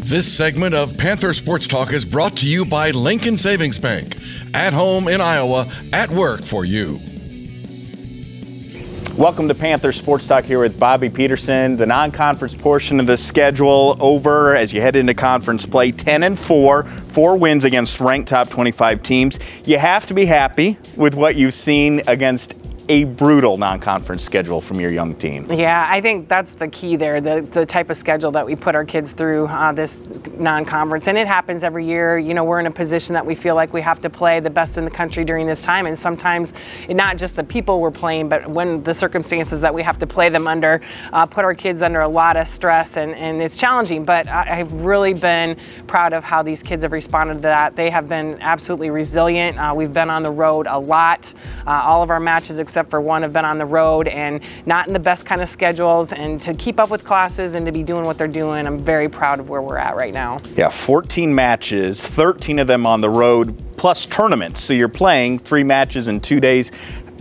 This segment of Panther Sports Talk is brought to you by Lincoln Savings Bank. At home in Iowa, at work for you. Welcome to Panther Sports Talk here with Bobbi Petersen. The non-conference portion of the schedule over as you head into conference play. 10-4, 4 wins against ranked top 25 teams. You have to be happy with what you've seen against a brutal non-conference schedule from your young team. Yeah, I think that's the key there, the type of schedule that we put our kids through this non-conference. And it happens every year. You know, we're in a position that we feel like we have to play the best in the country during this time. And sometimes not just the people we're playing, but when the circumstances that we have to play them under put our kids under a lot of stress, and it's challenging. But I've really been proud of how these kids have responded to that. They have been absolutely resilient. We've been on the road a lot. All of our matches except for one have been on the road and not in the best kind of schedules, and to keep up with classes and to be doing what they're doing, I'm very proud of where we're at right now. Yeah, 14 matches, 13 of them on the road, plus tournaments. So you're playing 3 matches in 2 days.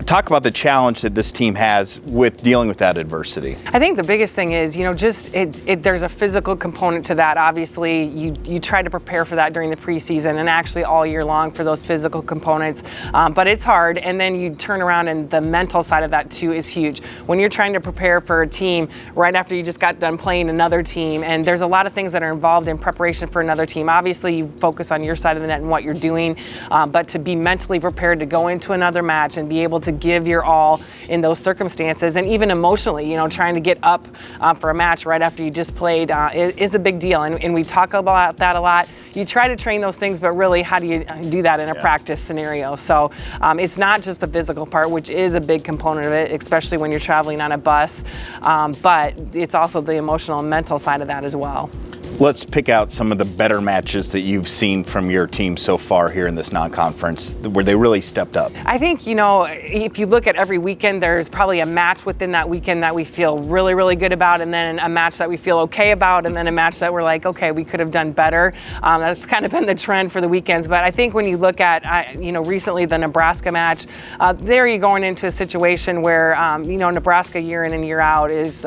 Talk about the challenge that this team has with dealing with that adversity. I think the biggest thing is, you know, just there's a physical component to that. Obviously, you try to prepare for that during the preseason and actually all year long for those physical components, but it's hard. And then you turn around and the mental side of that too is huge. When you're trying to prepare for a team right after you just got done playing another team, and there's a lot of things that are involved in preparation for another team. Obviously, you focus on your side of the net and what you're doing, but to be mentally prepared to go into another match and be able to give your all in those circumstances, and even emotionally, you know, trying to get up for a match right after you just played is a big deal, and we talk about that a lot. You try to train those things, but really, how do you do that in a practice scenario? So it's not just the physical part, which is a big component of it, especially when you're traveling on a bus, but it's also the emotional and mental side of that as well. Let's pick out some of the better matches that you've seen from your team so far here in this non-conference where they really stepped up. I think, you know, if you look at every weekend, there's probably a match within that weekend that we feel really, really good about, and then a match that we feel okay about, and then a match that we're like, okay, we could have done better. That's kind of been the trend for the weekends. But I think when you look at, you know, recently the Nebraska match, there you're going into a situation where, you know, Nebraska year in and year out is,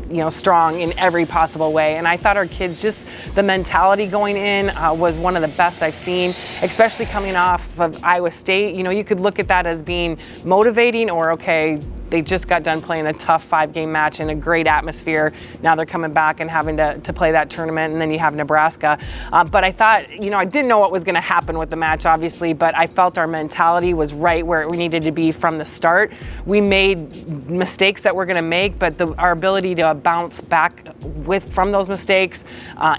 you know, strong in every possible way. And I thought our kids, just the mentality going in was one of the best I've seen, especially coming off of Iowa State. You know, you could look at that as being motivating, or okay, they just got done playing a tough 5-game match in a great atmosphere. Now they're coming back and having to play that tournament, and then you have Nebraska. But I thought, you know, I didn't know what was going to happen with the match, obviously, but I felt our mentality was right where we needed to be from the start. We made mistakes that we're going to make, but our ability to bounce back from those mistakes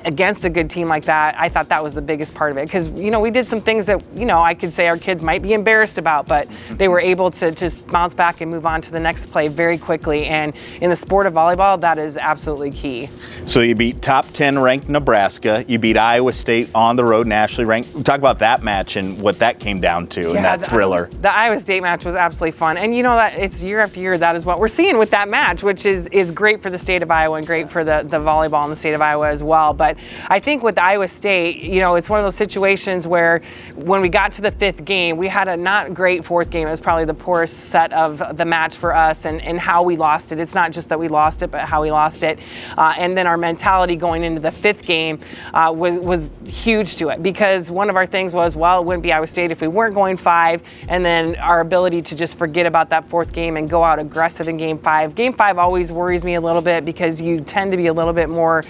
against a good team like that, I thought that was the biggest part of it. Because, you know, we did some things that, you know, I could say our kids might be embarrassed about, but they were able to just bounce back and move on to the next play very quickly. And in the sport of volleyball, that is absolutely key. So you beat top 10 ranked Nebraska. You beat Iowa State on the road, nationally ranked. Talk about that match and what that came down to, and that thriller. The Iowa State match was absolutely fun. And you know that it's year after year, that is what we're seeing with that match, which is great for the state of Iowa and great for the volleyball in the state of Iowa as well. But I think with Iowa State, you know, it's one of those situations where when we got to the 5th game, we had a not great 4th game. It was probably the poorest set of the match for us, and how we lost it. It's not just that we lost it, but how we lost it. And then our mentality going into the 5th game was huge to it, because one of our things was, well, it wouldn't be Iowa State if we weren't going 5, and then our ability to just forget about that 4th game and go out aggressive in Game 5. Game 5 always worries me a little bit because you tend to be a little bit more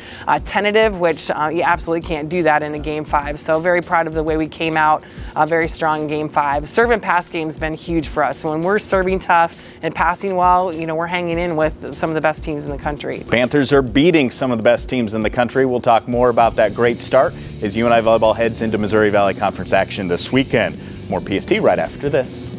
tentative, which you absolutely can't do that in a Game 5. So very proud of the way we came out very strong in Game 5. Serve and pass game's been huge for us. So when we're serving tough and passing well, you know, we're hanging in with some of the best teams in the country. Panthers are beating some of the best teams in the country. We'll talk more about that great start as UNI Volleyball heads into Missouri Valley Conference action this weekend. More PST right after this.